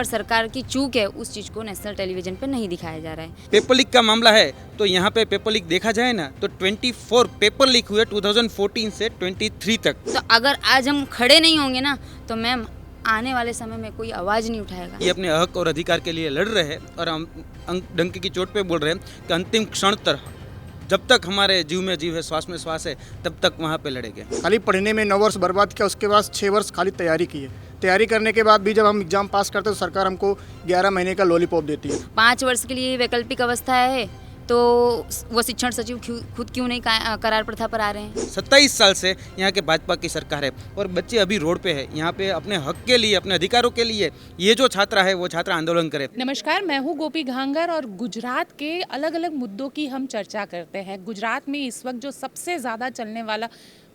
पर सरकार की चूक है उस चीज़ को नेशनल टेलीविज़न पर नहीं दिखाया जा रहा है। पेपर लीक का मामला है तो यहाँ पे पेपर लीक देखा जाए ना तो 24 पेपर लीक हुए 2014 से 23 तक। तो अगर आज हम खड़े नहीं होंगे ना तो मैम आने वाले समय में कोई आवाज़ नहीं उठाएगा। ये अपने हक और अधिकार के लिए लड़ रहे हैं और हम डंके की चोट पे बोल रहे हैं कि अंतिम क्षण तक जब तक हमारे जीव में जीव है, श्वास में श्वास है, तब तक वहाँ पे लड़ेंगे। खाली पढ़ने में 9 वर्ष बर्बाद किया, उसके बाद 6 वर्ष खाली तैयारी की है। तैयारी करने के बाद भी जब हम एग्ज़ाम पास करते हैं तो सरकार हमको 11 महीने का लॉलीपॉप देती है। 5 वर्ष के लिए वैकल्पिक अवस्था है तो वो शिक्षण सचिव खुद क्यों नहीं करार प्रथा पर आ रहे हैं। 27 साल से यहाँ के भाजपा की सरकार है और बच्चे अभी रोड पे है। यहाँ पे अपने हक के लिए, अपने अधिकारों के लिए ये जो छात्रा है वो छात्रा आंदोलन करे। नमस्कार, मैं हूँ गोपी घांगर और गुजरात के अलग अलग मुद्दों की हम चर्चा करते हैं। गुजरात में इस वक्त जो सबसे ज़्यादा चलने वाला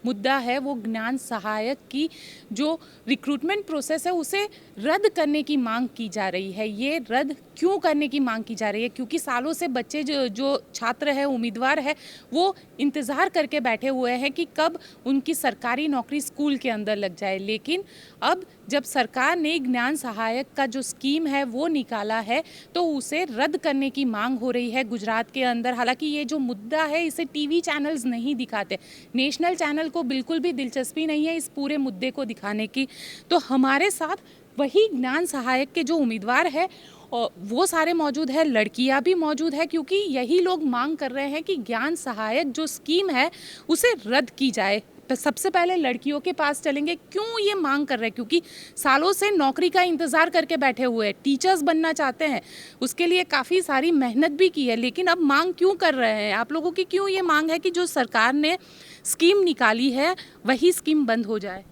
मुद्दा है वो ज्ञान सहायक की जो रिक्रूटमेंट प्रोसेस है उसे रद्द करने की मांग की जा रही है। ये रद्द क्यों करने की मांग की जा रही है? क्योंकि सालों से बच्चे जो छात्र है, उम्मीदवार है, वो इंतज़ार करके बैठे हुए हैं कि कब उनकी सरकारी नौकरी स्कूल के अंदर लग जाए। लेकिन अब जब सरकार ने ज्ञान सहायक का जो स्कीम है वो निकाला है तो उसे रद्द करने की मांग हो रही है गुजरात के अंदर। हालांकि ये जो मुद्दा है इसे टीवी चैनल्स नहीं दिखाते, नेशनल चैनल को बिल्कुल भी दिलचस्पी नहीं है इस पूरे मुद्दे को दिखाने की। तो हमारे साथ वही ज्ञान सहायक के जो उम्मीदवार है और वो सारे मौजूद है, लड़कियां भी मौजूद है, क्योंकि यही लोग मांग कर रहे हैं कि ज्ञान सहायक जो स्कीम है उसे रद्द की जाए। तो सबसे पहले लड़कियों के पास चलेंगे, क्यों ये मांग कर रहे हैं? क्योंकि सालों से नौकरी का इंतज़ार करके बैठे हुए हैं, टीचर्स बनना चाहते हैं, उसके लिए काफ़ी सारी मेहनत भी की है, लेकिन अब मांग क्यों कर रहे हैं? आप लोगों की क्यों ये मांग है कि जो सरकार ने स्कीम निकाली है वही स्कीम बंद हो जाए?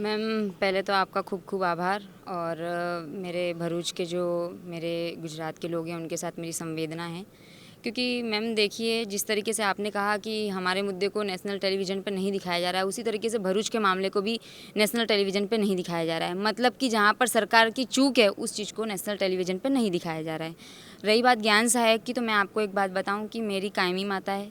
मैम पहले तो आपका खूब खूब आभार और मेरे भरूच के जो मेरे गुजरात के लोग हैं उनके साथ मेरी संवेदना है। क्योंकि मैम देखिए, जिस तरीके से आपने कहा कि हमारे मुद्दे को नेशनल टेलीविज़न पर नहीं दिखाया जा रहा है, उसी तरीके से भरूच के मामले को भी नेशनल टेलीविज़न पर नहीं दिखाया जा रहा है। मतलब कि जहाँ पर सरकार की चूक है उस चीज़ को नेशनल टेलीविज़न पर नहीं दिखाया जा रहा है। रही बात ज्ञान सहायक की, तो मैं आपको एक बात बताऊँ कि मेरी कायमी माता है,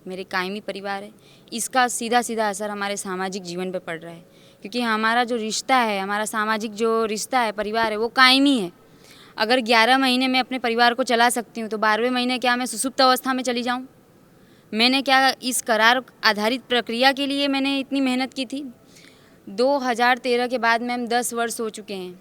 मेरे कायमी परिवार है, इसका सीधा सीधा असर हमारे सामाजिक जीवन पर पड़ रहा है। क्योंकि हमारा जो रिश्ता है, हमारा सामाजिक जो रिश्ता है, परिवार है, वो कायमी है। अगर 11 महीने में अपने परिवार को चला सकती हूँ तो 12वें महीने क्या मैं सुसुप्त अवस्था में चली जाऊँ? मैंने क्या इस करार आधारित प्रक्रिया के लिए मैंने इतनी मेहनत की थी? 2013 के बाद मैम 10 वर्ष हो चुके हैं,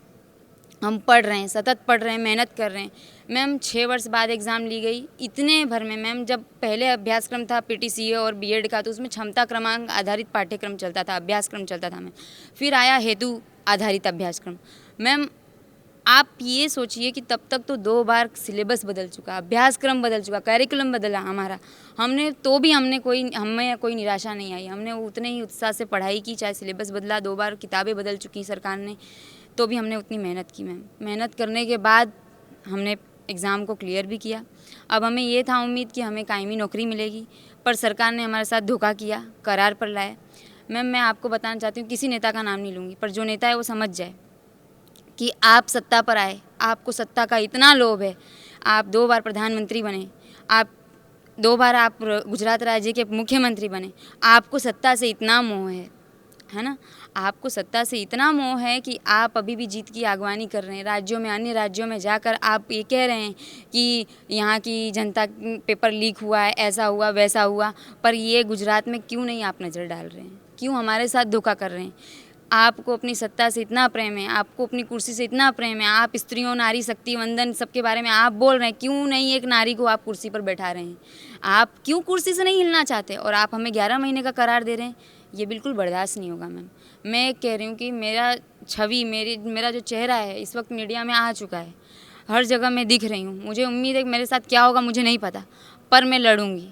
हम पढ़ रहे हैं, सतत पढ़ रहे हैं, मेहनत कर रहे हैं। मैम 6 वर्ष बाद एग्ज़ाम ली गई, इतने भर में मैम जब पहले अभ्यासक्रम था पीटीसीए और बीएड का तो उसमें क्षमता क्रमांक आधारित पाठ्यक्रम चलता था, अभ्यासक्रम चलता था मैम। फिर आया हेतु आधारित अभ्यासक्रम। मैम आप ये सोचिए कि तब तक तो 2 बार सिलेबस बदल चुका, अभ्यासक्रम बदल चुका, करिकुलम बदला हमारा। हमें कोई निराशा नहीं आई, हमने उतने ही उत्साह से पढ़ाई की, चाहे सिलेबस बदला, 2 बार किताबें बदल चुकी सरकार ने, तो भी हमने उतनी मेहनत की मैम। मेहनत करने के बाद हमने एग्ज़ाम को क्लियर भी किया। अब हमें ये था उम्मीद कि हमें कायमी नौकरी मिलेगी, पर सरकार ने हमारे साथ धोखा किया, करार पर लाया। मैम मैं आपको बताना चाहती हूँ, किसी नेता का नाम नहीं लूँगी, पर जो नेता है वो समझ जाए कि आप सत्ता पर आए, आपको सत्ता का इतना लोभ है, आप 2 बार प्रधानमंत्री बने, आप 2 बार आप गुजरात राज्य के मुख्यमंत्री बने, आपको सत्ता से इतना मोह है ना? आपको सत्ता से इतना मोह है कि आप अभी भी जीत की आगवानी कर रहे हैं। राज्यों में, अन्य राज्यों में जाकर आप ये कह रहे हैं कि यहाँ की जनता पेपर लीक हुआ है, ऐसा हुआ, वैसा हुआ, पर ये गुजरात में क्यों नहीं आप नज़र डाल रहे हैं? क्यों हमारे साथ धोखा कर रहे हैं? आपको अपनी सत्ता से इतना प्रेम है, आपको अपनी कुर्सी से इतना प्रेम है, आप स्त्रियों, नारी शक्ति वंदन सबके बारे में आप बोल रहे हैं, क्यों नहीं एक नारी को आप कुर्सी पर बैठा रहे हैं? आप क्यों कुर्सी से नहीं हिलना चाहते और आप हमें 11 महीने का करार दे रहे हैं? ये बिल्कुल बर्दाश्त नहीं होगा मैम। मैं कह रही हूँ कि मेरा जो चेहरा है इस वक्त मीडिया में आ चुका है, हर जगह मैं दिख रही हूँ। मुझे उम्मीद है कि मेरे साथ क्या होगा मुझे नहीं पता, पर मैं लड़ूंगी।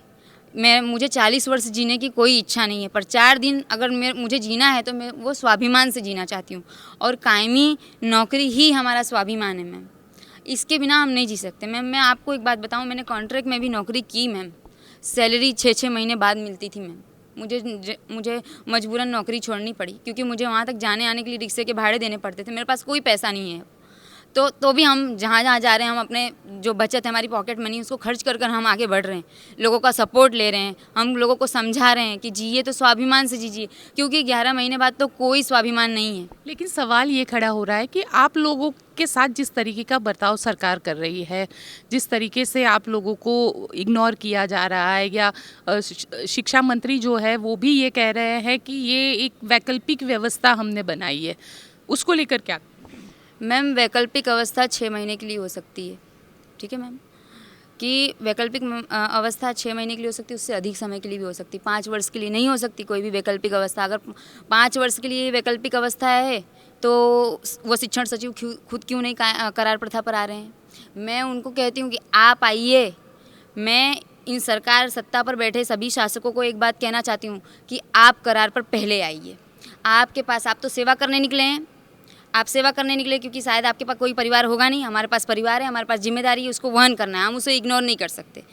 मुझे 40 वर्ष जीने की कोई इच्छा नहीं है, पर 4 दिन अगर मुझे जीना है तो मैं वो स्वाभिमान से जीना चाहती हूँ, और कायमी नौकरी ही हमारा स्वाभिमान है मैम। इसके बिना हम नहीं जी सकते मैम। मैं आपको एक बात बताऊँ, मैंने कॉन्ट्रैक्ट में भी नौकरी की मैम, सैलरी 6-6 महीने बाद मिलती थी मैम। मुझे मजबूरन नौकरी छोड़नी पड़ी, क्योंकि मुझे वहाँ तक जाने आने के लिए रिक्शे के भाड़े देने पड़ते थे, मेरे पास कोई पैसा नहीं है। तो भी हम जहाँ जहाँ जा रहे हैं हम अपने जो बचत है हमारी पॉकेट मनी उसको खर्च कर कर हम आगे बढ़ रहे हैं, लोगों का सपोर्ट ले रहे हैं, हम लोगों को समझा रहे हैं कि जिए तो स्वाभिमान से जीजिए, क्योंकि 11 महीने बाद तो कोई स्वाभिमान नहीं है। लेकिन सवाल ये खड़ा हो रहा है कि आप लोगों के साथ जिस तरीके का बर्ताव सरकार कर रही है, जिस तरीके से आप लोगों को इग्नोर किया जा रहा है, या शिक्षा मंत्री जो है वो भी ये कह रहे हैं कि ये एक वैकल्पिक व्यवस्था हमने बनाई है, उसको लेकर क्या? मैम वैकल्पिक अवस्था 6 महीने के लिए हो सकती है, ठीक है मैम, कि वैकल्पिक अवस्था 6 महीने के लिए हो सकती है, उससे अधिक समय के लिए भी हो सकती है, 5 वर्ष के लिए नहीं हो सकती कोई भी वैकल्पिक अवस्था। अगर 5 वर्ष के लिए वैकल्पिक अवस्था है तो वो शिक्षण सचिव खुद क्यों नहीं करार प्रथा पर आ रहे हैं? मैं उनको कहती हूँ कि आप आइए। मैं इन सरकार सत्ता पर बैठे सभी शासकों को एक बात कहना चाहती हूँ कि आप करार पर पहले आइए। आपके पास, आप तो सेवा करने निकले हैं, आप सेवा करने निकले क्योंकि शायद आपके पास कोई परिवार होगा नहीं, हमारे पास परिवार है, हमारे पास जिम्मेदारी है, उसको वहन करना है, हम उसे इग्नोर नहीं कर सकते।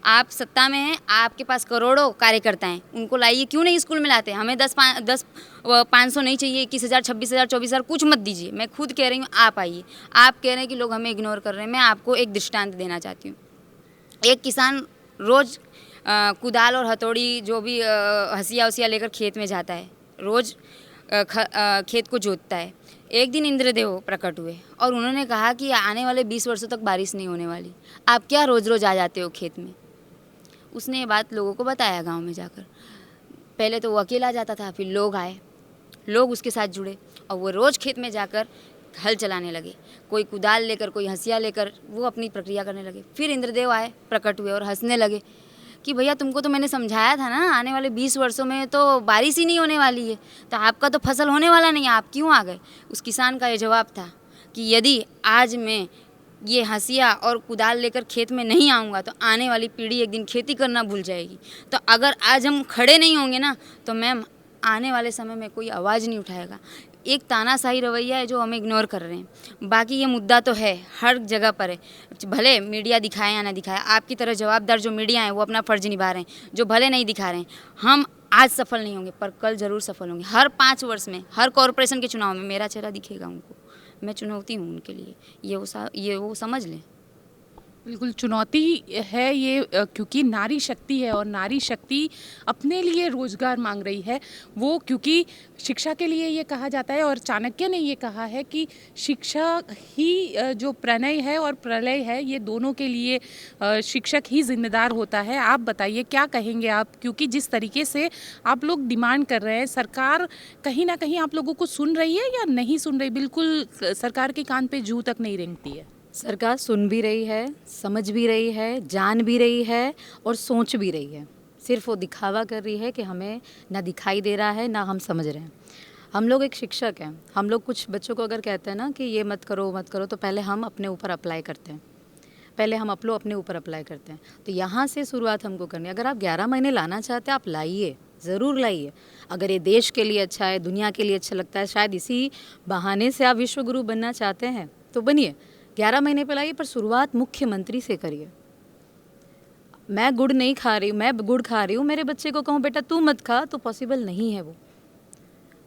आप सत्ता में हैं, आपके पास करोड़ों कार्यकर्ता हैं, उनको लाइए, क्यों नहीं स्कूल में लाते? हमें 500 नहीं चाहिए, 21,000, 26,000, 24,000 कुछ मत दीजिए। मैं खुद कह रही हूँ आप आइए। आप कह रहे हैं कि लोग हमें इग्नोर कर रहे हैं। मैं आपको एक दृष्टांत देना चाहती हूँ। एक किसान रोज़ कुदाल और हथौड़ी जो भी हंसिया उसिया लेकर खेत में जाता है, रोज़ खेत को जोतता है। एक दिन इंद्रदेव प्रकट हुए और उन्होंने कहा कि आने वाले 20 वर्षों तक बारिश नहीं होने वाली, आप क्या रोज़ रोज़ आ जाते हो खेत में? उसने ये बात लोगों को बताया गांव में जाकर। पहले तो वो अकेला जाता था, फिर लोग आए, लोग उसके साथ जुड़े और वो रोज़ खेत में जाकर हल चलाने लगे, कोई कुदाल लेकर, कोई हंसिया लेकर, वो अपनी प्रक्रिया करने लगे। फिर इंद्रदेव आए, प्रकट हुए और हंसने लगे कि भैया तुमको तो मैंने समझाया था ना, आने वाले 20 वर्षों में तो बारिश ही नहीं होने वाली है, तो आपका तो फसल होने वाला नहीं है, आप क्यों आ गए? उस किसान का ये जवाब था कि यदि आज मैं ये हंसिया और कुदाल लेकर खेत में नहीं आऊँगा तो आने वाली पीढ़ी एक दिन खेती करना भूल जाएगी। तो अगर आज हम खड़े नहीं होंगे ना तो मैम आने वाले समय में कोई आवाज़ नहीं उठाएगा। एक तानाशाही रवैया है जो हमें इग्नोर कर रहे हैं। बाकी ये मुद्दा तो है, हर जगह पर है, भले मीडिया दिखाए या ना दिखाए। आपकी तरह जवाबदार जो मीडिया है वो अपना फ़र्ज निभा रहे हैं, जो भले नहीं दिखा रहे हैं। हम आज सफल नहीं होंगे पर कल ज़रूर सफल होंगे। हर 5 वर्ष में, हर कॉरपोरेशन के चुनाव में मेरा चेहरा दिखेगा उनको। मैं चुनौती हूँ उनके लिए, ये वो समझ लें। बिल्कुल चुनौती है ये, क्योंकि नारी शक्ति है और नारी शक्ति अपने लिए रोजगार मांग रही है। वो क्योंकि शिक्षा के लिए ये कहा जाता है और चाणक्य ने ये कहा है कि शिक्षा ही जो प्रणय है और प्रलय है, ये दोनों के लिए शिक्षक ही जिम्मेदार होता है। आप बताइए क्या कहेंगे आप, क्योंकि जिस तरीके से आप लोग डिमांड कर रहे हैं, सरकार कहीं ना कहीं आप लोगों को सुन रही है या नहीं सुन रही? बिल्कुल सरकार के कान पे जूं तक नहीं रेंगती है। सरकार सुन भी रही है, समझ भी रही है, जान भी रही है और सोच भी रही है। सिर्फ वो दिखावा कर रही है कि हमें ना दिखाई दे रहा है ना हम समझ रहे हैं। हम लोग एक शिक्षक हैं, हम लोग कुछ बच्चों को अगर कहते हैं ना कि ये मत करो मत करो, तो पहले हम अपने ऊपर अप्लाई करते हैं, पहले हम अपने ऊपर अप्लाई करते हैं। तो यहाँ से शुरुआत हमको करनी है। अगर आप 11 महीने लाना चाहते हैं, आप लाइए, ज़रूर लाइए। अगर ये देश के लिए अच्छा है, दुनिया के लिए अच्छा लगता है, शायद इसी बहाने से आप विश्व गुरु बनना चाहते हैं तो बनिए। 11 महीने पे लाइए, पर शुरुआत मुख्यमंत्री से करिए। मैं गुड़ नहीं खा रही हूँ, मैं गुड़ खा रही हूँ, मेरे बच्चे को कहूँ बेटा तू मत खा, तो पॉसिबल नहीं है, वो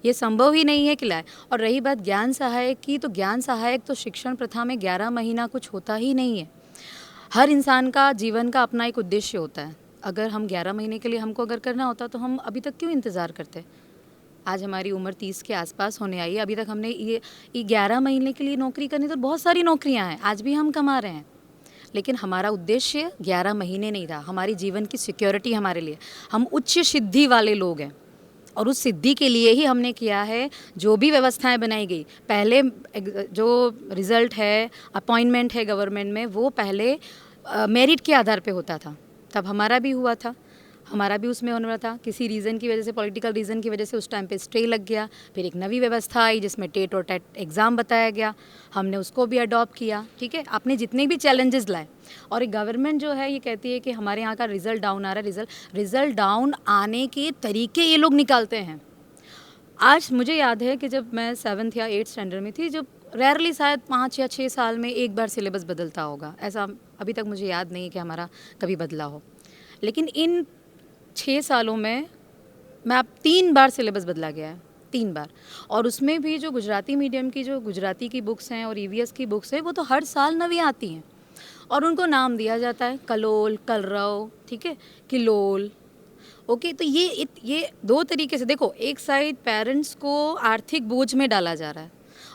ये संभव ही नहीं है कि लाए। और रही बात ज्ञान सहायक की, तो ज्ञान सहायक तो शिक्षण प्रथा में 11 महीना कुछ होता ही नहीं है। हर इंसान का जीवन का अपना एक उद्देश्य होता है। अगर हम 11 महीने के लिए हमको अगर करना होता तो हम अभी तक क्यों इंतज़ार करते? आज हमारी उम्र 30 के आसपास होने आई है, अभी तक हमने ये 11 महीने के लिए नौकरी करनी, तो बहुत सारी नौकरियां हैं, आज भी हम कमा रहे हैं, लेकिन हमारा उद्देश्य 11 महीने नहीं रहा। हमारी जीवन की सिक्योरिटी हमारे लिए, हम उच्च सिद्धि वाले लोग हैं और उस सिद्धि के लिए ही हमने किया है जो भी व्यवस्थाएं बनाई गई। पहले जो रिज़ल्ट है, अपॉइंटमेंट है गवर्नमेंट में, वो पहले मेरिट के आधार पे होता था, तब हमारा भी हुआ था, हमारा भी उसमें होने वाला था। किसी रीज़न की वजह से, पॉलिटिकल रीज़न की वजह से उस टाइम पे स्टे लग गया। फिर एक नई व्यवस्था आई जिसमें टेट और टेट एग्ज़ाम बताया गया, हमने उसको भी अडॉप्ट किया। ठीक है, आपने जितने भी चैलेंजेस लाए, और गवर्नमेंट जो है ये कहती है कि हमारे यहाँ का रिज़ल्ट डाउन आ रहा है। रिज़ल्ट डाउन आने के तरीके ये लोग निकालते हैं। आज मुझे याद है कि जब मैं 7th या 8th स्टैंडर्ड में थी, जब रेयरली शायद 5 या 6 साल में एक बार सिलेबस बदलता होगा, ऐसा अभी तक मुझे याद नहीं है कि हमारा कभी बदला हो। लेकिन इन 6 सालों में मैं अब 3 बार सिलेबस बदला गया है। 3 बार। और उसमें भी जो गुजराती मीडियम की जो गुजराती की बुक्स हैं और ईवीएस की बुक्स हैं वो तो हर साल नवी आती हैं और उनको नाम दिया जाता है कलोल, कलरव, ठीक है, किलोल। ओके, तो ये 2 तरीके से देखो, एक साइड पेरेंट्स को आर्थिक बोझ में डाला जा रहा है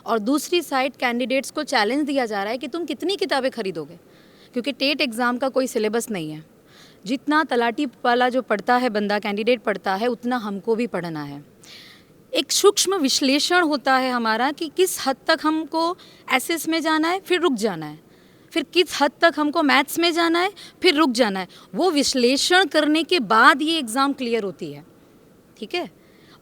और दूसरी साइड कैंडिडेट्स को चैलेंज दिया जा रहा है कि तुम कितनी किताबें खरीदोगे, क्योंकि टेट एग्ज़ाम का कोई सिलेबस नहीं है। जितना तलाटी वाला जो पढ़ता है बंदा, कैंडिडेट पढ़ता है, उतना हमको भी पढ़ना है। एक सूक्ष्म विश्लेषण होता है हमारा कि किस हद तक हमको एसएस में जाना है, फिर रुक जाना है, फिर किस हद तक हमको मैथ्स में जाना है, फिर रुक जाना है। वो विश्लेषण करने के बाद ये एग्ज़ाम क्लियर होती है, ठीक है।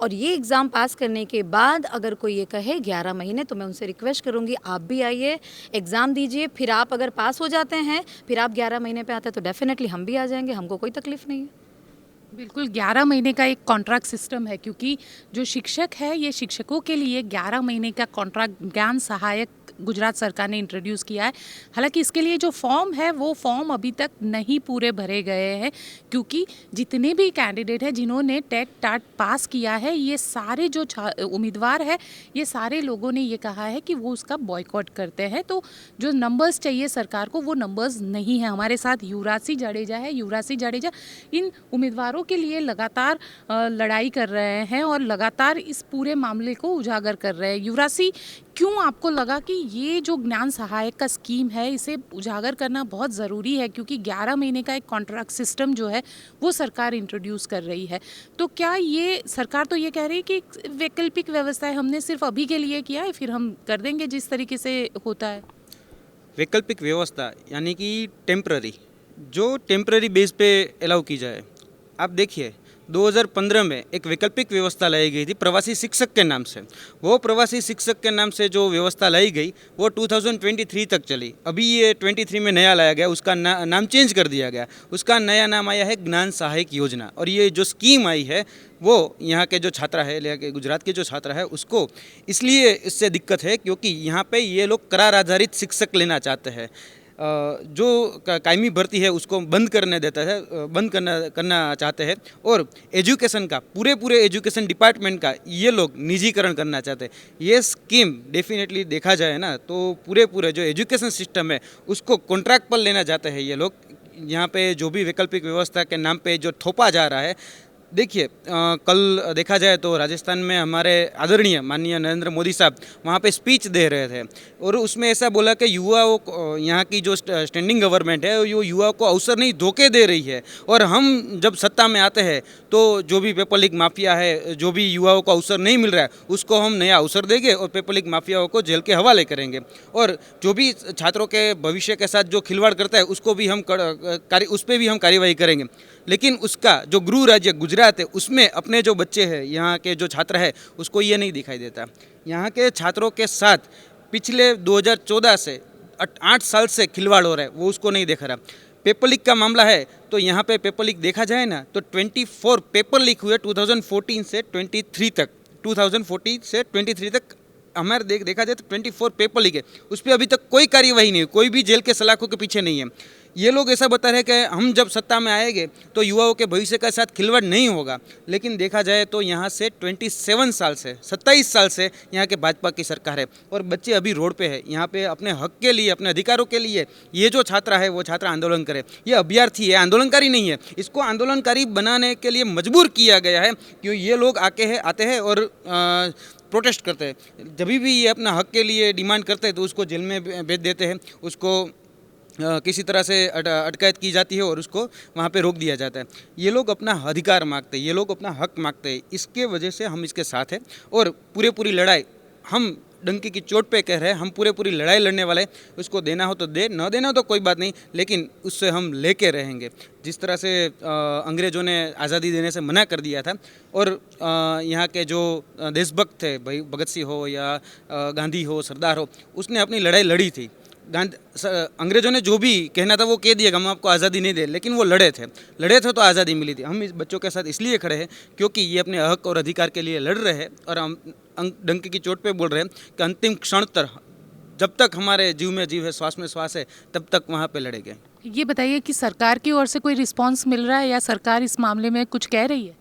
और ये एग्ज़ाम पास करने के बाद अगर कोई ये कहे 11 महीने, तो मैं उनसे रिक्वेस्ट करूँगी आप भी आइए, एग्ज़ाम दीजिए, फिर आप अगर पास हो जाते हैं, फिर आप 11 महीने पे आते हैं तो डेफिनेटली हम भी आ जाएंगे, हमको कोई तकलीफ़ नहीं है। बिल्कुल, 11 महीने का एक कॉन्ट्रैक्ट सिस्टम है, क्योंकि जो शिक्षक है ये शिक्षकों के लिए 11 महीने का कॉन्ट्रैक्ट ज्ञान सहायक गुजरात सरकार ने इंट्रोड्यूस किया है। हालांकि इसके लिए जो फॉर्म है वो फॉर्म अभी तक नहीं पूरे भरे गए हैं, क्योंकि जितने भी कैंडिडेट हैं जिन्होंने टेट टाट पास किया है, ये सारे जो उम्मीदवार है, ये सारे लोगों ने ये कहा है कि वो उसका बॉयकॉट करते हैं। तो जो नंबर्स चाहिए सरकार को वो नंबर्स नहीं है। हमारे साथ युवराज सिंह जडेजा है। युवराज सिंह जडेजा इन उम्मीदवारों के लिए लगातार लड़ाई कर रहे हैं और लगातार इस पूरे मामले को उजागर कर रहे हैं। युवराज सिंह, क्यों आपको लगा कि ये जो ज्ञान सहायक का स्कीम है इसे उजागर करना बहुत ज़रूरी है, क्योंकि 11 महीने का एक कॉन्ट्रैक्ट सिस्टम जो है वो सरकार इंट्रोड्यूस कर रही है। तो क्या ये सरकार तो ये कह रही है कि वैकल्पिक व्यवस्था है, हमने सिर्फ अभी के लिए किया है, फिर हम कर देंगे जिस तरीके से होता है। वैकल्पिक व्यवस्था यानी कि टेम्पररी, जो टेम्पररी बेस पे अलाउ की जाए। आप देखिए 2015 में एक वैकल्पिक व्यवस्था लाई गई थी प्रवासी शिक्षक के नाम से। वो प्रवासी शिक्षक के नाम से जो व्यवस्था लाई गई वो 2023 तक चली। अभी ये 23 में नया लाया गया, उसका नाम चेंज कर दिया गया। उसका नया नाम आया है ज्ञान सहायक योजना। और ये जो स्कीम आई है वो यहाँ के जो छात्रा है, यहाँ के गुजरात के जो छात्रा है, उसको इसलिए इससे दिक्कत है क्योंकि यहाँ पे ये लोग करार आधारित शिक्षक लेना चाहते हैं। जो कायमी भर्ती है उसको बंद करने देता है, बंद करना चाहते हैं। और एजुकेशन का पूरे एजुकेशन डिपार्टमेंट का ये लोग निजीकरण करना चाहते हैं। ये स्कीम डेफिनेटली देखा जाए ना तो पूरे जो एजुकेशन सिस्टम है उसको कॉन्ट्रैक्ट पर लेना चाहते हैं ये लोग। यहाँ पे जो भी वैकल्पिक व्यवस्था के नाम पे जो थोपा जा रहा है, देखिए कल देखा जाए तो राजस्थान में हमारे आदरणीय माननीय नरेंद्र मोदी साहब वहाँ पे स्पीच दे रहे थे और उसमें ऐसा बोला कि युवाओं को, यहाँ की जो स्टैंडिंग गवर्नमेंट है वो युवाओं को अवसर नहीं धोखे दे रही है। और हम जब सत्ता में आते हैं तो जो भी पेपर लीक माफिया है, जो भी युवाओं को अवसर नहीं मिल रहा है, उसको हम नया अवसर देंगे और पेपर लीक माफियाओं को जेल के हवाले करेंगे। और जो भी छात्रों के भविष्य के साथ जो खिलवाड़ करता है उसको भी हम उस पर भी हम कार्यवाही करेंगे। लेकिन उसका जो गृह राज्य गुजरात है उसमें अपने जो बच्चे हैं, यहाँ के जो छात्र है, उसको ये नहीं दिखाई देता। यहाँ के छात्रों के साथ पिछले 2014 से 8 साल से खिलवाड़ हो रहा है, वो उसको नहीं देख रहा। पेपर लीक का मामला है तो यहाँ पे पेपर लीक देखा जाए ना तो 24 पेपर लीक हुए 2014 से 23 तक। 2014 से 23 तक हमारे देखा जाए तो 24 पेपर लीक है, उस पर अभी तक कोई कार्यवाही नहीं है, कोई भी जेल के सलाखों के पीछे नहीं है। ये लोग ऐसा बता रहे हैं कि हम जब सत्ता में आएंगे तो युवाओं के भविष्य के साथ खिलवाड़ नहीं होगा। लेकिन देखा जाए तो यहाँ से 27 साल से 27 साल से यहाँ के भाजपा की सरकार है और बच्चे अभी रोड पे है। यहाँ पे अपने हक के लिए, अपने अधिकारों के लिए ये जो छात्रा है वो छात्रा आंदोलन करे। ये अभ्यर्थी है, आंदोलनकारी नहीं है। इसको आंदोलनकारी बनाने के लिए मजबूर किया गया है क्यों ये लोग आते हैं और प्रोटेस्ट करते हैं। जब भी ये अपना हक के लिए डिमांड करते हैं तो उसको जेल में भेज देते हैं, उसको किसी तरह से अटकायत की जाती है और उसको वहाँ पे रोक दिया जाता है। ये लोग अपना अधिकार मांगते हैं, ये लोग अपना हक मांगते हैं। इसके वजह से हम इसके साथ हैं और पूरी लड़ाई हम डंकी की चोट पे कह रहे हैं। हम पूरी लड़ाई लड़ने वाले हैं। उसको देना हो तो दे, न देना हो तो कोई बात नहीं, लेकिन उससे हम लेके रहेंगे। जिस तरह से अंग्रेज़ों ने आज़ादी देने से मना कर दिया था और यहाँ के जो देशभक्त थे, भाई भगत सिंह हो या गांधी हो, सरदार हो, उसने अपनी लड़ाई लड़ी थी। अंग्रेज़ों ने जो भी कहना था वो कह दिया कि हम आपको आज़ादी नहीं दे, लेकिन वो लड़े थे तो आज़ादी मिली थी। हम इस बच्चों के साथ इसलिए खड़े हैं क्योंकि ये अपने हक और अधिकार के लिए लड़ रहे हैं और हम डंके की चोट पे बोल रहे हैं कि अंतिम क्षण तक, जब तक हमारे जीव में जीव है, श्वास में श्वास है, तब तक वहाँ पे लड़ेंगे। ये बताइए कि सरकार की ओर से कोई रिस्पांस मिल रहा है या सरकार इस मामले में कुछ कह रही है?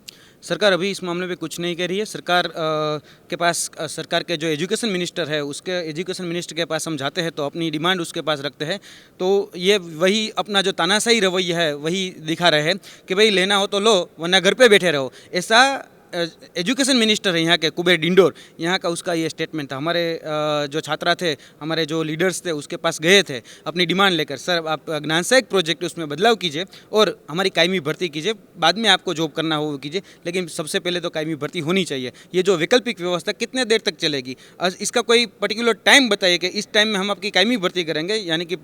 सरकार अभी इस मामले पे कुछ नहीं कह रही है। सरकार के पास सरकार के जो एजुकेशन मिनिस्टर है उसके एजुकेशन मिनिस्टर के पास हम जाते हैं तो अपनी डिमांड उसके पास रखते हैं, तो ये वही अपना जो तानाशाही रवैया है वही दिखा रहे हैं कि भाई लेना हो तो लो वरना घर पे बैठे रहो। ऐसा एजुकेशन मिनिस्टर है यहाँ के कुबेर डिंडोर, यहाँ का उसका ये स्टेटमेंट था। हमारे जो छात्रा थे, हमारे जो लीडर्स थे उसके पास गए थे अपनी डिमांड लेकर, सर आप ज्ञान सहायक प्रोजेक्ट उसमें बदलाव कीजिए और हमारी कायमी भर्ती कीजिए, बाद में आपको जॉब करना हो वो कीजिए, लेकिन सबसे पहले तो कायमी भर्ती होनी चाहिए। ये जो वैकल्पिक व्यवस्था कितने देर तक चलेगी, इसका कोई पर्टिकुलर टाइम बताइए कि इस टाइम में हम आपकी कायमी भर्ती करेंगे, यानी कि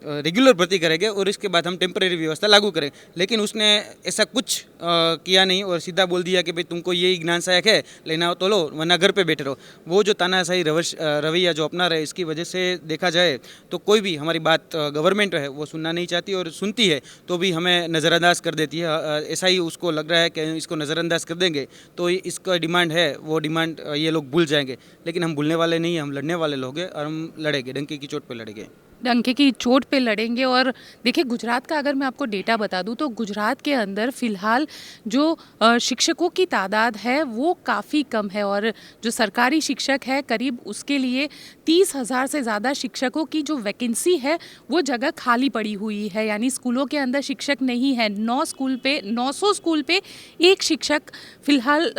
रेगुलर भर्ती करेंगे और इसके बाद हम टेम्परेरी व्यवस्था लागू करें। लेकिन उसने ऐसा कुछ किया नहीं और सीधा बोल दिया कि भाई तुमको यही ज्ञान सहायक है, लेना हो तो लो वरना घर पे बैठे रहो। वो जो तानाशाही रवैया जो अपना रहे, इसकी वजह से देखा जाए तो कोई भी हमारी बात गवर्नमेंट है वो सुनना नहीं चाहती और सुनती है तो भी हमें नज़रअंदाज कर देती है। ऐसा ही उसको लग रहा है कि इसको नज़रअंदाज कर देंगे तो इसका डिमांड है वो डिमांड ये लोग भूल जाएंगे, लेकिन हम भूलने वाले नहीं हैं, हम लड़ने वाले लोग हैं और हम लड़ेंगे, डंके की चोट पर लड़ेंगे। डंके की चोट पे लड़ेंगे। और देखिए गुजरात का अगर मैं आपको डेटा बता दूं तो गुजरात के अंदर फ़िलहाल जो शिक्षकों की तादाद है वो काफ़ी कम है और जो सरकारी शिक्षक है करीब उसके लिए 30,000 से ज़्यादा शिक्षकों की जो वैकेंसी है वो जगह खाली पड़ी हुई है, यानी स्कूलों के अंदर शिक्षक नहीं है। 900 स्कूल पे एक शिक्षक फ़िलहाल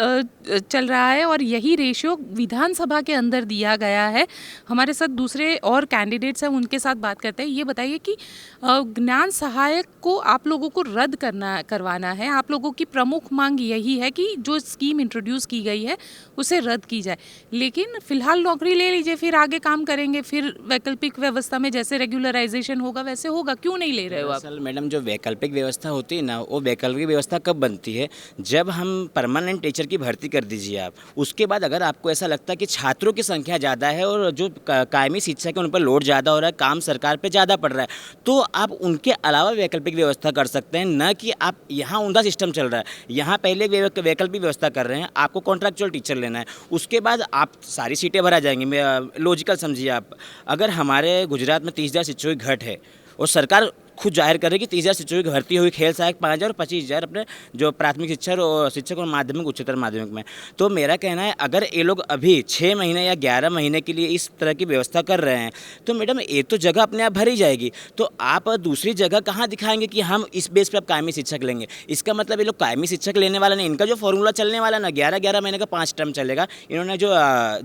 चल रहा है और यही रेशियो विधानसभा के अंदर दिया गया है। हमारे साथ दूसरे और कैंडिडेट्स हैं, उनके साथ बात करते हैं। ये बताइए कि ज्ञान सहायक को आप लोगों को रद्द करवाना है, आप लोगों की प्रमुख मांग यही है कि जो स्कीम इंट्रोड्यूस की गई है उसे रद्द की जाए, लेकिन फिलहाल नौकरी ले लीजिए फिर आगे काम करेंगे, फिर वैकल्पिक व्यवस्था में जैसे रेगुलराइजेशन होगा वैसे होगा। क्यों नहीं ले रहे हो आप? असल मैडम जो वैकल्पिक व्यवस्था होती है ना, वो वैकल्पिक व्यवस्था कब बनती है, जब हम परमानेंट टीचर की भर्ती कर दीजिए आप, उसके बाद अगर आपको ऐसा लगता है कि छात्रों की संख्या ज़्यादा है और जो कायमी शिक्षक है उन पर लोड ज़्यादा हो रहा है, काम सरकार पे ज़्यादा पड़ रहा है, तो आप उनके अलावा वैकल्पिक व्यवस्था कर सकते हैं। न कि आप यहाँ उनका सिस्टम चल रहा है, यहाँ पहले वैकल्पिक व्यवस्था कर रहे हैं, आपको कॉन्ट्रैक्चुअल टीचर लेना है, उसके बाद आप सारी सीटें भरा जाएंगी। लॉजिकल समझिए आप, अगर हमारे गुजरात में 30,000 शिक्षकों की घट है और सरकार खुद जाहिर करे कि 30,000 शिक्षकों की भर्ती हुई, खेल सहायक 5,000 और 25,000 अपने जो प्राथमिक शिक्षक और माध्यमिक उच्चतर माध्यमिक में। तो मेरा कहना है अगर ये लोग अभी 6 महीने या 11 महीने के लिए इस तरह की व्यवस्था कर रहे हैं तो मैडम ये तो जगह अपने आप भरी जाएगी, तो आप दूसरी जगह कहाँ दिखाएंगे कि हम इस बेस पर आप कायमी शिक्षक लेंगे। इसका मतलब ये लोग कायमी शिक्षक लेने वाला नहीं, इनका जो फॉर्मूला चलने वाला ना 11-11 महीने का 5 टर्म चलेगा। इन्होंने जो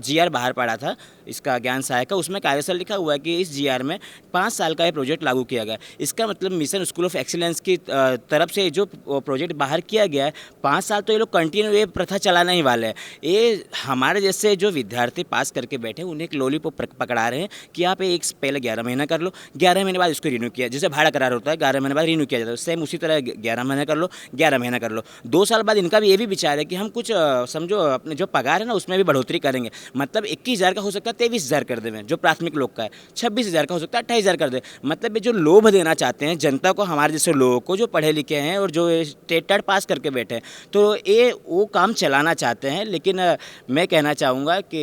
GR बाहर पड़ा था इसका ज्ञान सहायक का, उसमें कार्यस्थल लिखा हुआ है कि इस GR में 5 साल का ये प्रोजेक्ट लागू किया गया। इसका मतलब मिशन स्कूल ऑफ एक्सीलेंस की तरफ से जो प्रोजेक्ट बाहर किया गया है 5 साल तो ये लोग कंटिन्यू ये प्रथा चलाना ही वाले हैं। ये हमारे जैसे जो विद्यार्थी पास करके बैठे उन्हें एक लॉलीपॉप पकड़ा रहे हैं कि आप एक पहले 11 महीना कर लो, 11 महीने बाद इसको रिन्यू किया, जैसे भाड़ा करार होता है 11 महीने बाद रिन्यू किया जाता है, सेम उसी तरह 11 महीना कर लो, 11 महीना कर लो। 2 साल बाद इनका भी ये भी विचार है कि हम कुछ समझो अपने जो पगार है ना उसमें भी बढ़ोतरी करेंगे, मतलब 21,000 का हो सकता है 23,000 कर दें, जो प्राथमिक लोग का है 26,000 का हो सकता है 28,000 कर दें। मतलब ये जो लोभ देना चाहते हैं जनता को, हमारे जैसे लोगों को जो पढ़े लिखे हैं और जो टेट पास करके बैठे हैं, तो ये वो काम चलाना चाहते हैं। लेकिन मैं कहना चाहूँगा कि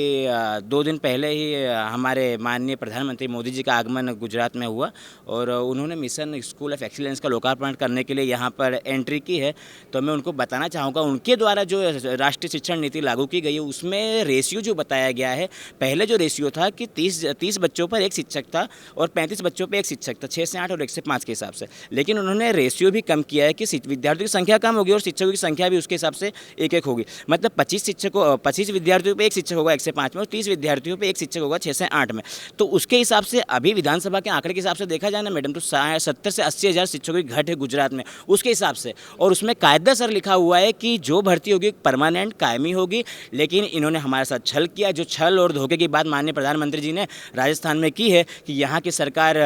2 दिन पहले ही हमारे माननीय प्रधानमंत्री मोदी जी का आगमन गुजरात में हुआ और उन्होंने मिशन स्कूल ऑफ एक्सीलेंस का लोकार्पण करने के लिए यहाँ पर एंट्री की है। तो मैं उनको बताना चाहूँगा उनके द्वारा जो राष्ट्रीय शिक्षण नीति लागू की गई है उसमें रेशियो जो बताया गया है, पहले जो रेशियो था कि 30 बच्चों पर एक शिक्षक था और 35 बच्चों पर एक शिक्षक था, 6 से 8 और 1 से 5 के हिसाब से, लेकिन उन्होंने रेशियो भी कम किया है कि विद्यार्थियों की संख्या कम होगी और शिक्षकों की संख्या भी उसके हिसाब से 1-1 होगी। मतलब 25 विद्यार्थियों पे एक शिक्षक होगा 1 से 5 में और 30 विद्यार्थियों पे एक शिक्षक होगा 6 से 8 में। तो उसके हिसाब से अभी विधानसभा के आंकड़े के हिसाब से देखा जाए ना मैडम, तो 70 से 80 हज़ार शिक्षकों की घट है गुजरात में उसके हिसाब से। और उसमें कायदा सर लिखा हुआ है कि जो भर्ती होगी परमानेंट कायमी होगी, लेकिन इन्होंने हमारे साथ छल किया। जो छल और धोखे की बात माननीय प्रधानमंत्री जी ने राजस्थान में की है कि यहाँ की सरकार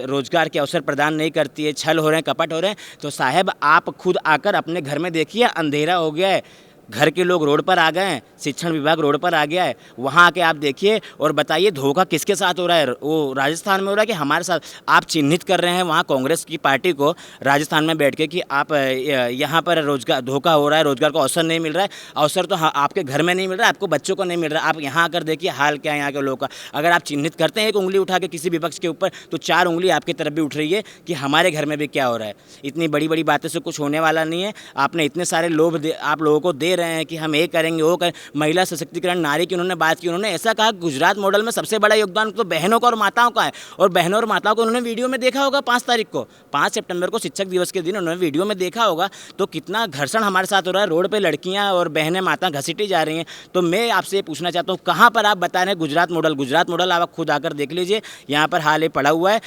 रोजगार के अवसर प्रदान नहीं करती है, छल हो रहे हैं, कपट हो रहे हैं, तो साहब आप खुद आकर अपने घर में देखिए, अंधेरा हो गया है, घर के लोग रोड पर आ गए हैं, शिक्षण विभाग रोड पर आ गया है। वहाँ आके आप देखिए और बताइए धोखा किसके साथ हो रहा है, वो राजस्थान में हो रहा है कि हमारे साथ। आप चिन्हित कर रहे हैं वहाँ कांग्रेस की पार्टी को राजस्थान में बैठ के कि आप यहाँ पर रोजगार धोखा हो रहा है, रोजगार को अवसर नहीं मिल रहा है। अवसर तो आपके घर में नहीं मिल रहा है, आपको बच्चों को नहीं मिल रहा है। आप यहाँ आकर देखिए हाल क्या है यहाँ के लोगों का। अगर आप चिन्हित करते हैं एक उंगली उठा के किसी विपक्ष के ऊपर, तो 4 उंगली आपकी तरफ भी उठ रही है कि हमारे घर में भी क्या हो रहा है। इतनी बड़ी बड़ी बातें से कुछ होने वाला नहीं है। आपने इतने सारे लोभ आप लोगों को दे रहे हैं कि हम ये करेंगे वो करें। महिला सशक्तिकरण, नारी की उन्होंने बात की। उन्होंने ऐसा कहा गुजरात मॉडल में सबसे बड़ा योगदान तो बहनों का और माताओं का है। और बहनों और माताओं को उन्होंने वीडियो में देखा होगा 5 तारीख को, 5 सितंबर को शिक्षक दिवस के दिन उन्होंने वीडियो में देखा होगा। तो कितना घर्षण हमारे साथ हो रहा है, रोड पे लड़कियां और बहनें माता घसीटी जा रही हैं। तो मैं आपसे पूछना चाहता हूँ कहाँ पर आप बता रहे हैं गुजरात मॉडल। गुजरात मॉडल आप खुद आकर देख लीजिए, यहाँ पर हाल ही पड़ा हुआ है।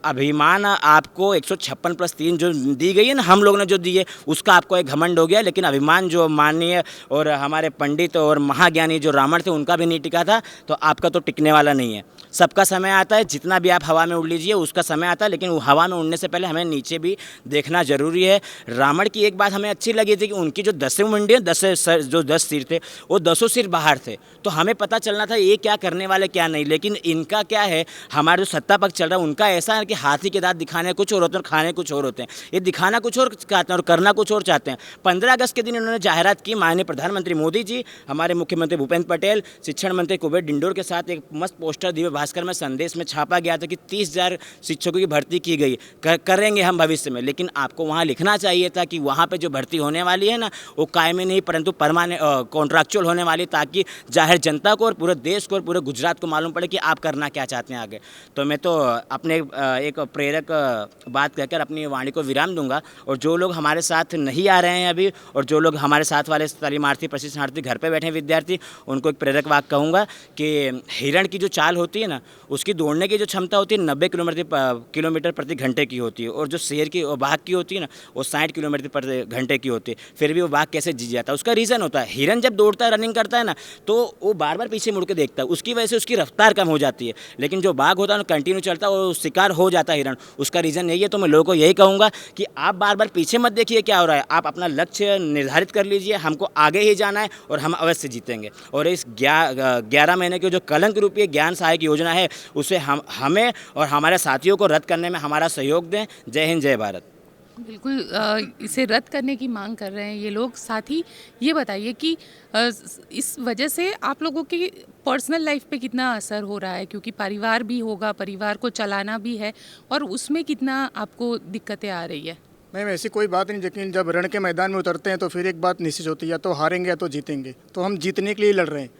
अभिमान आपको 156+3 जो दी गई है ना, हम लोग ने जो दी है उसका आपको एक घमंड हो गया। लेकिन अभिमान जो माननीय और हमारे पंडित और महाज्ञानी जो रावण थे उनका भी नहीं टिका था, तो आपका तो टिकने वाला नहीं है। सबका समय आता है, जितना भी आप हवा में उड़ लीजिए उसका समय आता है, लेकिन हवा में उड़ने से पहले हमें नीचे भी देखना जरूरी है। रावण की एक बात हमें अच्छी लगी थी कि उनकी जो 10 मुंडी है, 10 सिर थे, वो 10 सिर बाहर थे। तो हमें पता चलना था ये क्या करने वाले क्या नहीं। लेकिन इनका क्या है, हमारा जो सत्ता पक्ष चल रहा है उनका ऐसा है कि हाथी के दांत दिखाने कुछ और होते हैं और खाने कुछ और होते हैं। ये दिखाना कुछ और चाहते हैं और करना कुछ और चाहते हैं। 15 अगस्त के दिन इन्होंने जाहिरात की, माननीय प्रधानमंत्री मोदी जी, हमारे मुख्यमंत्री भूपेंद्र पटेल, शिक्षण मंत्री कुबेर डिंडोर के साथ एक मस्त पोस्टर दिव्य भास्कर में संदेश में छापा गया था कि 30,000 शिक्षकों की भर्ती की गई, करेंगे हम भविष्य में। लेकिन आपको वहाँ लिखना चाहिए था कि वहाँ पे जो भर्ती होने वाली है ना, वो कायमी नहीं परंतु परमानेंट कॉन्ट्रैक्चुअल होने वाली, ताकि जाहिर जनता को और पूरे देश को और पूरे गुजरात को मालूम पड़े कि आप करना क्या चाहते हैं आगे। तो मैं तो अपने एक प्रेरक बात कहकर अपनी वाणी को विराम दूंगा। और जो लोग हमारे साथ नहीं आ रहे हैं अभी, और जो लोग हमारे साथ वाले तालीमार्थी प्रशिक्षणार्थी घर पे बैठे हैं विद्यार्थी, उनको एक प्रेरक वाक्य कहूँगा कि हिरण की जो चाल होती है ना, उसकी दौड़ने की जो क्षमता होती है 90 किलोमीटर प्रति घंटे की होती है। और जो शेर की बाघ की होती है ना, वो 60 किलोमीटर प्रति घंटे की होती है। फिर भी वो बाघ कैसे जीत जाता है, उसका रीज़न होता है, हिरण जब दौड़ता है, रनिंग करता है ना, तो वो बार बार पीछे मुड़ के देखता है, उसकी वजह से उसकी रफ्तार कम हो जाती है। लेकिन जो बाघ होता है ना, कंटिन्यू चलता है, वो शिकार हो जाता है हिरण, उसका रीज़न यही है। तो मैं लोगों को यही कहूँगा कि आप बार बार पीछे मत देखिए क्या हो रहा है, आप अपना लक्ष्य निर्धारित कर लीजिए, हमको आगे ही जाना है और हम अवश्य जीतेंगे। और इस 11 महीने की जो कलंक रूपी ज्ञान सहायक योजना है, उसे हमें और हमारे साथियों को रद्द करने में हमारा सहयोग दें। जय हिंद, जय भारत। बिल्कुल इसे रद्द करने की मांग कर रहे हैं ये लोग। साथ ही ये बताइए कि इस वजह से आप लोगों की पर्सनल लाइफ पे कितना असर हो रहा है, क्योंकि परिवार भी होगा, परिवार को चलाना भी है, और उसमें कितना आपको दिक्कतें आ रही है। मैम ऐसी कोई बात नहीं, लेकिन जब रण के मैदान में उतरते हैं तो फिर एक बात निश्चित होती है, या तो हारेंगे या तो जीतेंगे। तो हम जीतने के लिए लड़ रहे हैं।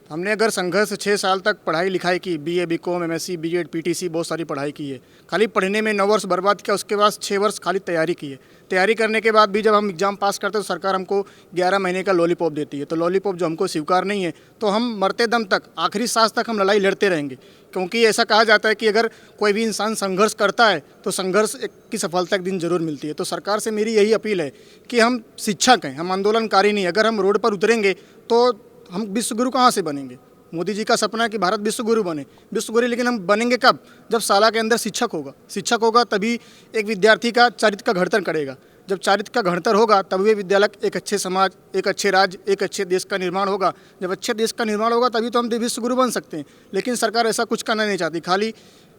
हमने अगर संघर्ष 6 साल तक पढ़ाई लिखाई की, BA BCom MSc BEd PTC बहुत सारी पढ़ाई की है, खाली पढ़ने में 9 वर्ष बर्बाद किया। उसके बाद 6 वर्ष खाली तैयारी की है। तैयारी करने के बाद भी जब हम एग्ज़ाम पास करते हैं तो सरकार हमको 11 महीने का लॉलीपॉप देती है। तो लॉलीपॉप जो हमको स्वीकार नहीं है, तो हम मरते दम तक, आखिरी सांस तक हम लड़ाई लड़ते रहेंगे। क्योंकि ऐसा कहा जाता है कि अगर कोई भी इंसान संघर्ष करता है तो संघर्ष की सफलता एक दिन जरूर मिलती है। तो सरकार से मेरी यही अपील है कि हम शिक्षक हैं, हम आंदोलनकारी नहीं। अगर हम रोड पर उतरेंगे तो हम विश्वगुरु कहाँ से बनेंगे। मोदी जी का सपना है कि भारत विश्वगुरु बने, विश्वगुरु। लेकिन हम बनेंगे कब, जब शाला के अंदर शिक्षक होगा। शिक्षक होगा तभी एक विद्यार्थी का चरित्र का घड़तन करेगा। जब चरित्र का घड़तर होगा तब वे विद्यालय एक अच्छे समाज, एक अच्छे राज्य, एक अच्छे देश का निर्माण होगा। जब अच्छे देश का निर्माण होगा तभी तो हम विश्वगुरु बन सकते हैं। लेकिन सरकार ऐसा कुछ करना नहीं चाहती, खाली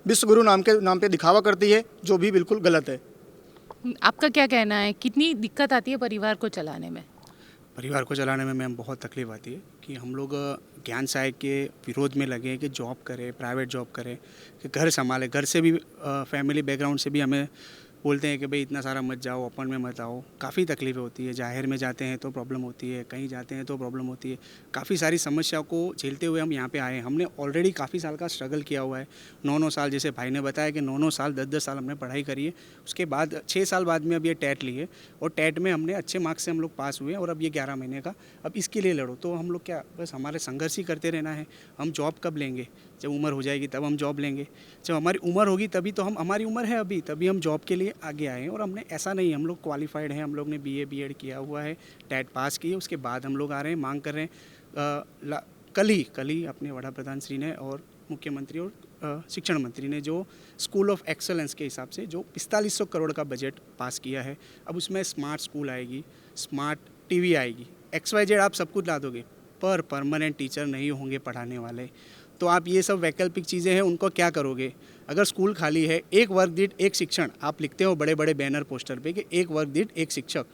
विश्वगुरु नाम पे दिखावा करती है, जो भी बिल्कुल गलत है। आपका क्या कहना है, कितनी दिक्कत आती है परिवार को चलाने में? परिवार को चलाने में मैम बहुत तकलीफ आती है कि हम लोग ज्ञान सहायक के विरोध में लगे हैं कि जॉब करें, प्राइवेट जॉब करें, कि घर संभालें। घर से भी फैमिली बैकग्राउंड से भी हमें बोलते हैं कि भाई इतना सारा मत जाओ, ओपन में मत आओ। काफ़ी तकलीफ़ें होती है, जाहिर में जाते हैं तो प्रॉब्लम होती है, कहीं जाते हैं तो प्रॉब्लम होती है। काफ़ी सारी समस्याओं को झेलते हुए हम यहाँ पे आए हैं। हमने ऑलरेडी काफ़ी साल का स्ट्रगल किया हुआ है। 9 साल, जैसे भाई ने बताया कि 9 साल 10 साल हमने पढ़ाई करी है। उसके बाद 6 साल बाद में अब ये टेट लिए, और टेट में हमने अच्छे मार्क्स से हम लोग पास हुए। और अब ये 11 महीने का, अब इसके लिए लड़ो। तो हम लोग क्या, बस हमारे संघर्ष ही करते रहना है। हम जॉब कब लेंगे, जब उम्र हो जाएगी तब हम जॉब लेंगे। जब हमारी उम्र होगी तभी तो हमारी उम्र है अभी, तभी हम जॉब के लिए आगे आए हैं। और हमने ऐसा नहीं, हम लोग क्वालिफाइड हैं, हम लोग ने BA BEd किया हुआ है, टेट पास की है। उसके बाद हम लोग आ रहे हैं, मांग कर रहे हैं। कल ही अपने वड़ा प्रधान श्री ने और मुख्यमंत्री और शिक्षण मंत्री ने जो स्कूल ऑफ एक्सेलेंस के हिसाब से जो 4500 करोड़ का बजट पास किया है, अब उसमें स्मार्ट स्कूल आएगी, स्मार्ट टीवी आएगी, XYZ आप सब कुछ ला दोगे, पर परमानेंट टीचर नहीं होंगे पढ़ाने वाले। तो आप ये सब वैकल्पिक चीज़ें हैं, उनको क्या करोगे? अगर स्कूल खाली है, एक वर्ग दीठ एक शिक्षण आप लिखते हो बड़े बड़े बैनर पोस्टर पे कि एक वर्ग दीठ एक शिक्षक,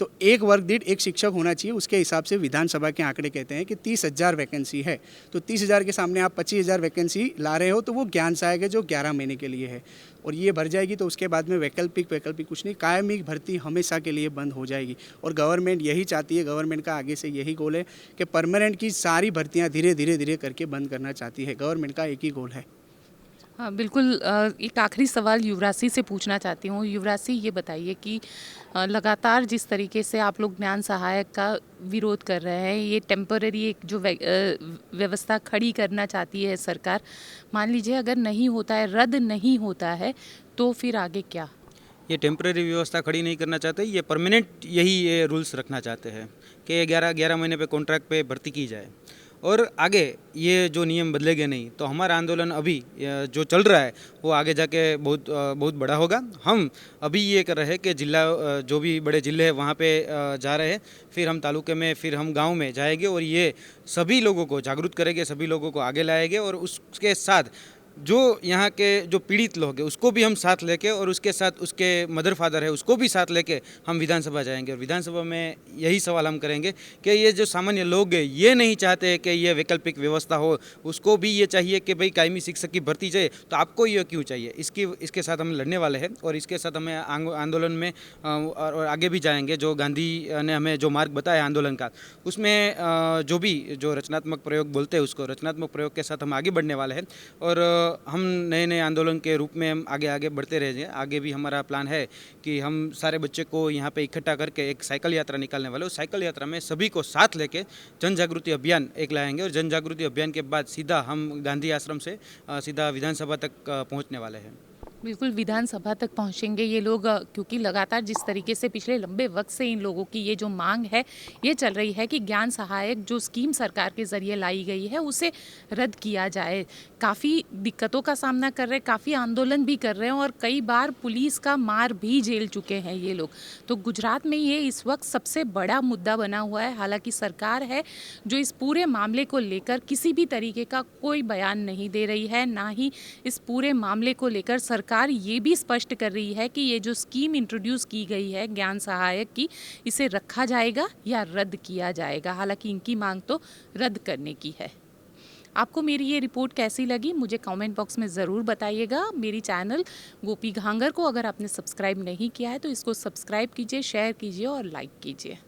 तो एक वर्ग दीठ एक शिक्षक होना चाहिए। उसके हिसाब से विधानसभा के आंकड़े कहते हैं कि 30,000 वैकेंसी है, तो 30,000 के सामने आप 25,000 वैकेंसी ला रहे हो, तो वो ज्ञान सहायक है जो 11 महीने के लिए है और ये भर जाएगी। तो उसके बाद में वैकल्पिक कुछ नहीं, कायमी भर्ती हमेशा के लिए बंद हो जाएगी। और गवर्नमेंट यही चाहती है, गवर्नमेंट का आगे से यही गोल है कि परमानेंट की सारी भर्तियाँ धीरे धीरे करके बंद करना चाहती है। गवर्नमेंट का एक ही गोल है। हाँ बिल्कुल। एक आखिरी सवाल युवराज सिंह से पूछना चाहती हूँ। युवराज सिंह, ये बताइए कि लगातार जिस तरीके से आप लोग ज्ञान सहायक का विरोध कर रहे हैं, ये टेम्पररी एक जो व्यवस्था खड़ी करना चाहती है सरकार, मान लीजिए अगर नहीं होता है, रद्द नहीं होता है, तो फिर आगे क्या? ये टेम्पररी व्यवस्था खड़ी नहीं करना चाहते, ये परमानेंट ये रूल्स रखना चाहते हैं कि 11 महीने पे कॉन्ट्रैक्ट पे भर्ती की जाए और आगे ये जो नियम बदलेंगे नहीं तो हमारा आंदोलन अभी जो चल रहा है वो आगे जाके बहुत बड़ा होगा। हम अभी ये कर रहे हैं कि जिला जो भी बड़े जिले हैं वहाँ पे जा रहे हैं, फिर हम तालुके में, फिर हम गांव में जाएंगे और ये सभी लोगों को जागरूक करेंगे, सभी लोगों को आगे लाएंगे और उसके साथ जो यहाँ के जो पीड़ित लोग हैं उसको भी हम साथ लेके और उसके साथ उसके मदर फादर है उसको भी साथ लेके हम विधानसभा जाएंगे और विधानसभा में यही सवाल हम करेंगे कि ये जो सामान्य लोग हैं ये नहीं चाहते कि ये वैकल्पिक व्यवस्था हो, उसको भी ये चाहिए कि भाई कायमी शिक्षक की भर्ती जाए, तो आपको ये क्यों चाहिए? इसके साथ हम लड़ने वाले हैं और इसके साथ हमें आंदोलन में और आगे भी जाएंगे। जो गांधी ने हमें जो मार्ग बताया आंदोलन का, उसमें जो भी जो रचनात्मक प्रयोग बोलते हैं उसको रचनात्मक प्रयोग के साथ हम आगे बढ़ने वाले हैं और हम नए आंदोलन के रूप में हम आगे बढ़ते रहेंगे। आगे भी हमारा प्लान है कि हम सारे बच्चे को यहाँ पे इकट्ठा करके एक साइकिल यात्रा निकालने वाले, उस साइकिल यात्रा में सभी को साथ लेके जन जागृति अभियान एक लाएंगे और जन जागृति अभियान के बाद सीधा हम गांधी आश्रम से सीधा विधानसभा तक पहुँचने वाले हैं। बिल्कुल विधानसभा तक पहुंचेंगे ये लोग, क्योंकि लगातार जिस तरीके से पिछले लंबे वक्त से इन लोगों की ये जो मांग है ये चल रही है कि ज्ञान सहायक जो स्कीम सरकार के ज़रिए लाई गई है उसे रद्द किया जाए। काफ़ी दिक्कतों का सामना कर रहे हैं, काफ़ी आंदोलन भी कर रहे हैं और कई बार पुलिस का मार भी झेल चुके हैं ये लोग। तो गुजरात में ये इस वक्त सबसे बड़ा मुद्दा बना हुआ है। हालांकि सरकार है जो इस पूरे मामले को लेकर किसी भी तरीके का कोई बयान नहीं दे रही है, ना ही इस पूरे मामले को लेकर सरकार ये भी स्पष्ट कर रही है कि ये जो स्कीम इंट्रोड्यूस की गई है ज्ञान सहायक की, इसे रखा जाएगा या रद्द किया जाएगा। हालांकि इनकी मांग तो रद्द करने की है। आपको मेरी ये रिपोर्ट कैसी लगी मुझे कमेंट बॉक्स में ज़रूर बताइएगा। मेरी चैनल गोपी घांगर को अगर आपने सब्सक्राइब नहीं किया है तो इसको सब्सक्राइब कीजिए, शेयर कीजिए और लाइक कीजिए।